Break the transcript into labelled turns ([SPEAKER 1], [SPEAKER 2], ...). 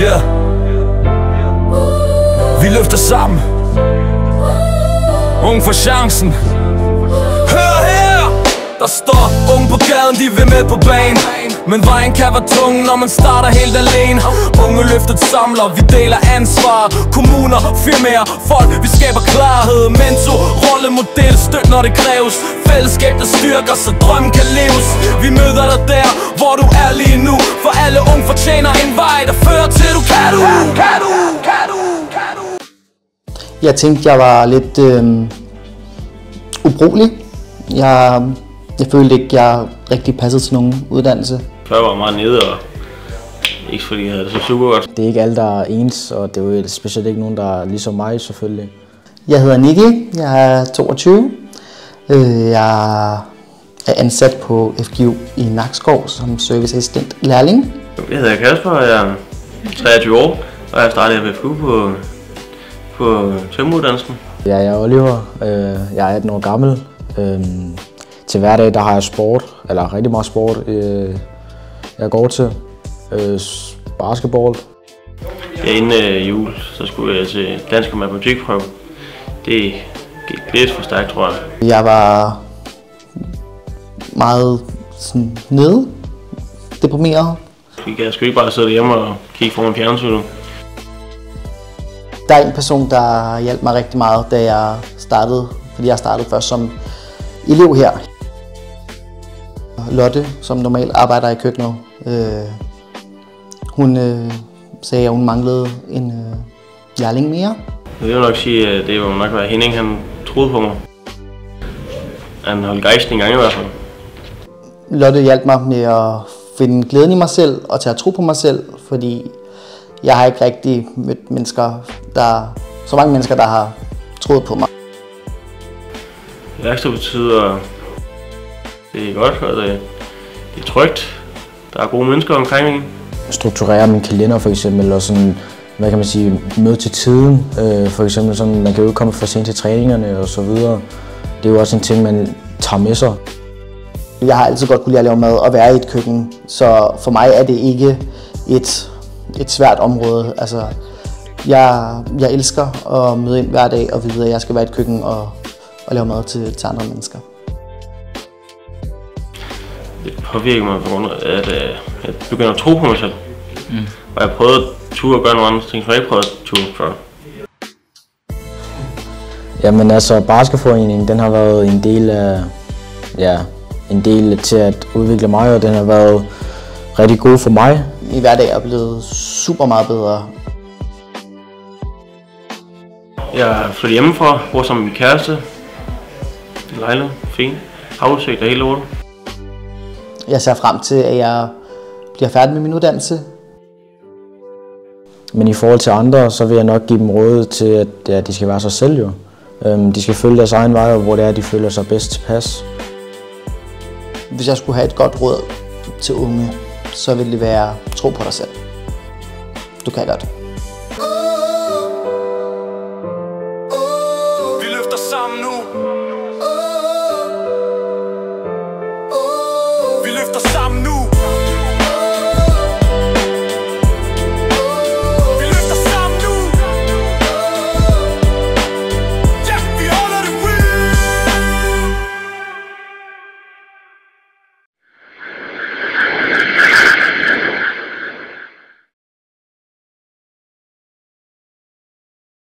[SPEAKER 1] Yeah. Vi løfter sammen. Ung for chancen. Hør her! Der står unge på gaden, de vil med på banen. Men vejen kan være tung, når man starter helt alene. Unge løftet samler, vi deler ansvar. Kommuner, firmaer, folk, vi skaber klarhed. Mentor, rollemodel, støt når det kræves. Fællesskab der styrker, så drømmen kan leves. Vi møder dig der, hvor du er lige nu. For alle unge fortjener en vej, der fører til du kan du.
[SPEAKER 2] Jeg tænkte, jeg var lidt ubrugelig. Jeg følte ikke, jeg rigtig passede til nogen uddannelse.
[SPEAKER 3] Før var jeg meget nede, og ikke fordi jeg havde det så super godt.
[SPEAKER 4] Det er ikke alle, der er ens, og det er jo specielt ikke nogen, der er ligesom mig selvfølgelig.
[SPEAKER 2] Jeg hedder Nicky, jeg er 22. Jeg er ansat på FGU i Nakskov som serviceassistent lærling.
[SPEAKER 3] Jeg hedder Kasper, og jeg er 23 år, og jeg startede ved FGU på tømreruddannelsen.
[SPEAKER 4] Ja, jeg er Oliver. Jeg er 18 år gammel. Til hverdag der har jeg sport, eller rigtig meget sport. Jeg går til basketball.
[SPEAKER 3] Ja, inden jul, så skulle jeg til dansk og matematikprøve. Det gik lidt for stærkt, tror jeg.
[SPEAKER 2] Jeg var meget sådan nede, deprimeret.
[SPEAKER 3] Jeg skulle ikke bare sidde hjemme og kigge foran fjernsynet.
[SPEAKER 2] Der er en person, der hjalp mig rigtig meget, da jeg startede, fordi jeg startede først som elev her. Lotte, som normalt arbejder i køkkenet, hun sagde, at hun manglede en lærling mere.
[SPEAKER 3] Jeg vil nok sige, at det var nok være Henning, han troede på mig. Han holdt gejsten en gang i hvert fald.
[SPEAKER 2] Lotte hjalp mig med at finde glæden i mig selv og til at tro på mig selv, fordi jeg har ikke rigtig mødt så mange mennesker, der har troet på mig.
[SPEAKER 3] Værksted betyder, det er godt, og det er trygt. Der er gode mennesker omkring en.
[SPEAKER 4] Strukturere min kalender for eksempel, og sådan, hvad kan man sige, møde til tiden. For eksempel sådan, man kan jo ikke komme for sent til træningerne og så videre. Det er jo også en ting, man tager med sig.
[SPEAKER 2] Jeg har altid godt kunne lide at lave mad og være i et køkken, så for mig er det ikke et svært område. Altså, jeg elsker at møde ind hver dag og vide, at jeg skal være i et køkken og lave mad til andre mennesker.
[SPEAKER 3] Det påvirker mig på grund af, at jeg begynder at tro på mig selv. Og jeg prøvede at ture og gøre nogle andre ting, som jeg ikke prøvede at ture før.
[SPEAKER 4] Jamen altså, basketforeningen, den har været en del af, en del til at udvikle mig, og den har været rigtig god for mig.
[SPEAKER 2] Min hverdag er blevet super meget bedre.
[SPEAKER 3] Jeg er flyttet hjemmefra, bor sammen med min kæreste. Lejlighed, fin, havudsigt og hele lortet.
[SPEAKER 2] Jeg ser frem til, at jeg bliver færdig med min uddannelse.
[SPEAKER 4] Men i forhold til andre, så vil jeg nok give dem råd til, at de skal være sig selv jo. De skal følge deres egen vej, hvor det er, de føler sig bedst tilpas.
[SPEAKER 2] Hvis jeg skulle have et godt råd til unge, så ville det være tro på dig selv. Du kan godt.